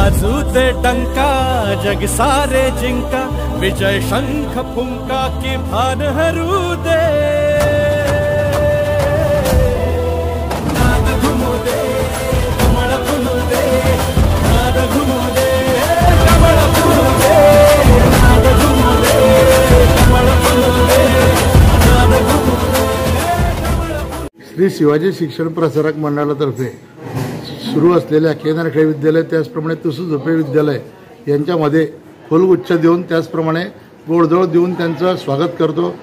वाजू दे डंका जग सारे जिंका, विजय शंख फुंका की भान हरू दे। नाद घुमू दे कमळ फुलू दे, नाद घुमू दे कमळ फुलू दे, नाद घुमू दे कमळ फुलू दे, नाद घुमू दे कमळ फुलू दे। श्री शिवाजी शिक्षण प्रसारक मंडळातर्फे सुरू असलेल्या केंद्र खेळ विद्यालय त्याचप्रमाणे तुसू झोपे विद्यालय यांच्यामध्ये फुलगुच्छ देऊन त्याचप्रमाणे गोडधोड देऊन त्यांचं स्वागत करतो।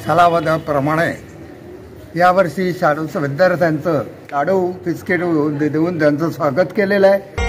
सलावदाप्रमाणे यावर्षी शाळेच्या विद्यार्थ्यांचं लाडू बिस्किट देऊन त्यांचं स्वागत केलेलं आहे।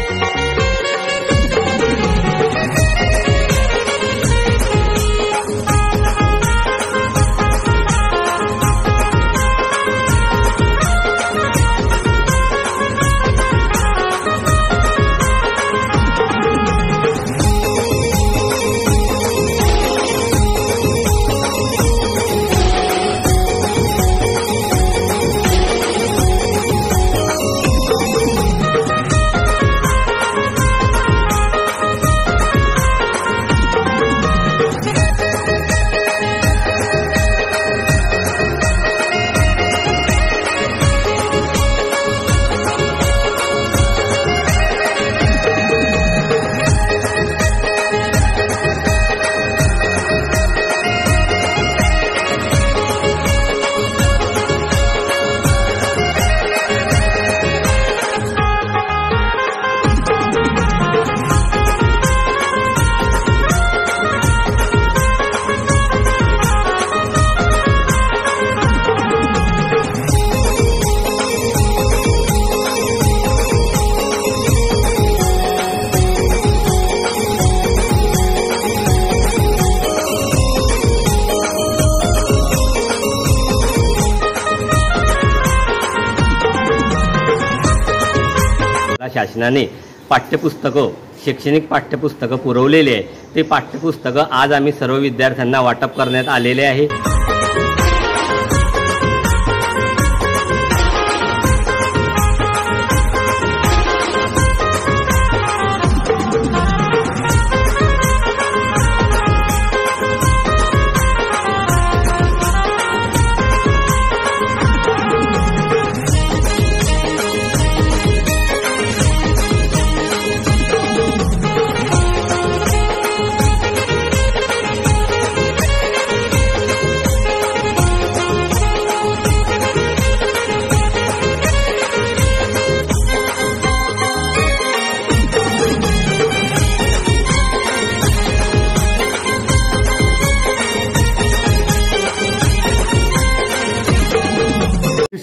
शासनाने पाठ्यपुस्तकं शैक्षणिक पाठ्यपुस्तकं पुरवलेली आहे। ते पाठ्यपुस्तकं आज आम्ही सर्व विद्यार्थ्यांना वाटप करण्यात आलेले आहे।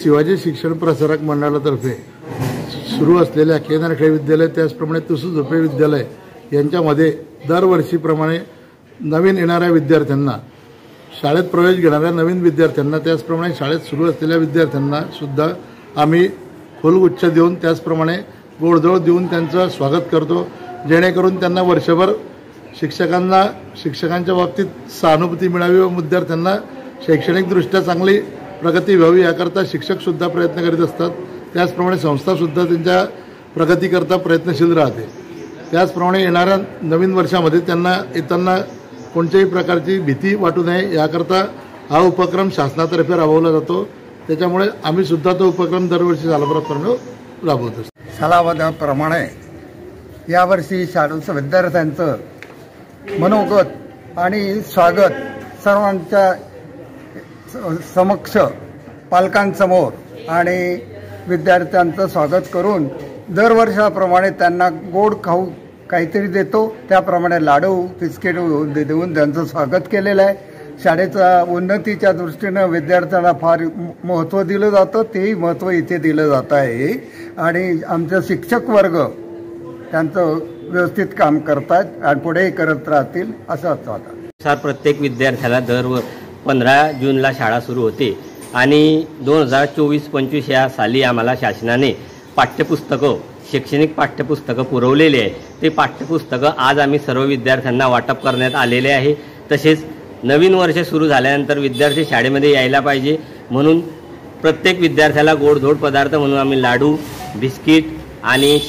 शिवाजी शिक्षण प्रसारक मंडळातर्फे सुरू असलेल्या केंद्र खेळ विद्यालय त्याचप्रमाणे तुसू झोपे विद्यालय यांच्यामध्ये दरवर्षीप्रमाणे नवीन येणाऱ्या विद्यार्थ्यांना, शाळेत प्रवेश घेणाऱ्या नवीन विद्यार्थ्यांना, त्याचप्रमाणे शाळेत सुरू असलेल्या विद्यार्थ्यांना सुद्धा आम्ही फुलगुच्छ देऊन त्याचप्रमाणे गोडधोड देऊन त्यांचं स्वागत करतो, जेणेकरून त्यांना वर्षभर शिक्षकांच्या बाबतीत सहानुभूती मिळावी व विद्यार्थ्यांना शैक्षणिकदृष्ट्या चांगली प्रगती व्हावी याकरता शिक्षकसुद्धा प्रयत्न करीत असतात। त्याचप्रमाणे संस्थासुद्धा त्यांच्या प्रगतीकरता प्रयत्नशील राहते। त्याचप्रमाणे येणाऱ्या नवीन वर्षामध्ये त्यांना येताना कोणत्याही प्रकारची भीती वाटू नये याकरता हा उपक्रम शासनातर्फे राबवला जातो। त्याच्यामुळे आम्ही सुद्धा तो उपक्रम दरवर्षी सालाप्रमाणे राबवतो। सलावदाप्रमाणे यावर्षी शाळेच्या विद्यार्थ्यांचं मनोगत आणि स्वागत सर्वांच्या समक्ष पालकांसमोर आणि विद्यार्थ्यांचं स्वागत करून दरवर्षाप्रमाणे त्यांना गोड खाऊ काहीतरी देतो, त्याप्रमाणे लाडू बिस्किट देऊन त्यांचं स्वागत केलेलं आहे। शाळेचा उन्नतीच्या दृष्टीनं विद्यार्थ्यांना फार महत्त्व दिलं जातं. तेही महत्त्व इथे दिलं जात आहे आणि आमचे शिक्षक वर्ग त्यांचं व्यवस्थित काम करतात आणि पुढेही करत राहतील असं वाटतं. प्रत्येक विद्यार्थ्याला दर 15 जूनला शाळा सुरू होते आणि 2024-25 या साली आम्हाला शासनाने पाठ्यपुस्तकं शैक्षणिक पाठ्यपुस्तकं पुरवलेली आहे. ते पाठ्यपुस्तकं आज आम्ही सर्व विद्यार्थ्यांना वाटप करण्यात आलेले आहे. तसेच नवीन वर्ष सुरू झाल्यानंतर विद्यार्थी शाळेमध्ये यायला पाहिजे म्हणून प्रत्येक विद्यार्थ्याला गोडधोड पदार्थ म्हणून आम्ही लाडू, बिस्किट आणि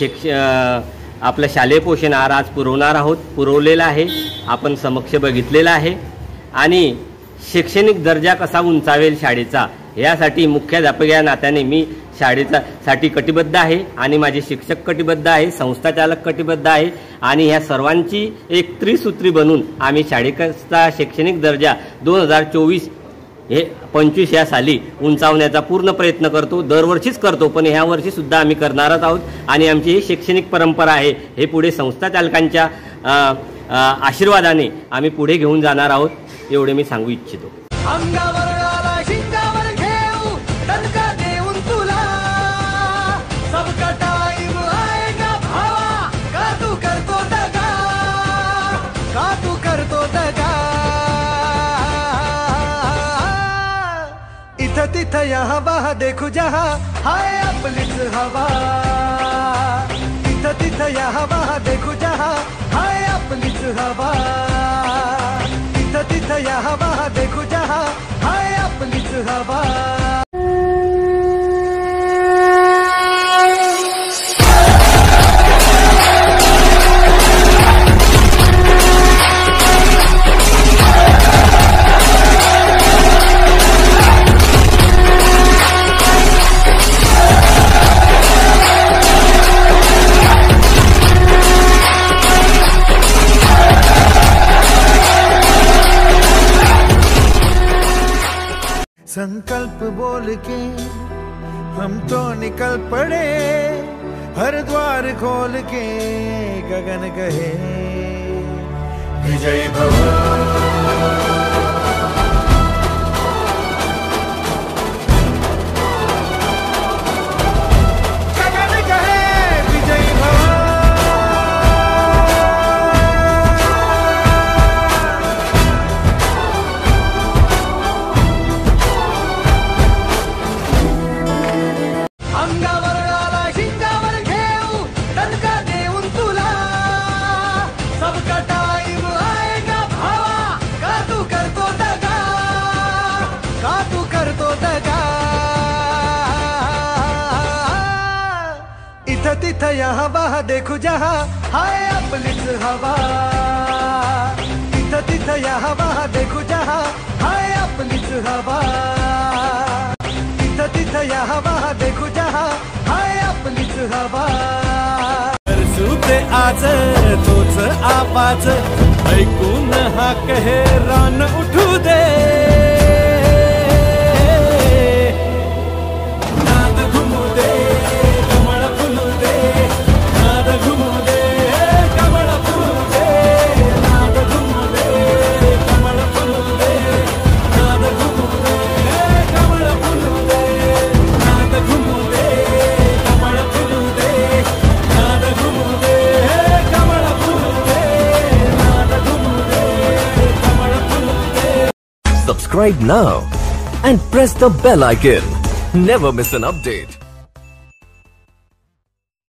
आपलं शालेय पोषण आहार आज पुरवलेला आहे. आपण समक्ष बघितलेला आहे. आणि शैक्षणिक दर्जा कसा उंचावेल शाळेचा यासाठी मुख्याध्यापक या नात्याने मी शाळेसाठी कटिबद्ध आहे आणि माझे शिक्षक कटिबद्ध आहे, संस्थाचालक कटिबद्ध आहे आणि ह्या सर्वांची एक त्रिसूत्री बनून आम्ही शाळेचा शैक्षणिक दर्जा 2024-25 या साली उंचावण्याचा पूर्ण प्रयत्न करतो. दरवर्षीच करतो पण ह्या वर्षी सुद्धा आम्ही करणारच आहोत आणि आमची ही शैक्षणिक परंपरा आहे. हे पुढे संस्थाचालकांच्या आशीर्वादाने आम्ही पुढे घेऊन जाणार आहोत एवढे मी सांगू इच्छितो. इथं तिथं यहाँ वहाँ देखू जहाँ हाय आपलीच हवा. इथं तिथं यहाँ वहाँ देखू जहाँ हाय आपलीच हवा. इथं तिथं यहाँ वहाँ देखू जहाँ हाय आपलीच हवा. संकल्प बोल के हम तो निकल पड़े, हर द्वार खोल के गगन कहे विजय भव. तिथं यहाँ वहाँ देखू जहाँ हाय आपलीच हवा. इथं तिथं यहाँ वहाँ देखू जहाँ हाय आपलीच हवा. इथं तिथं यहाँ वहाँ देखू जहाँ हाय आपलीच हवा. सुते आज तोच आवाज ऐकून हा कहे रान उठू दे. Subscribe now and press the bell icon. Never miss an update.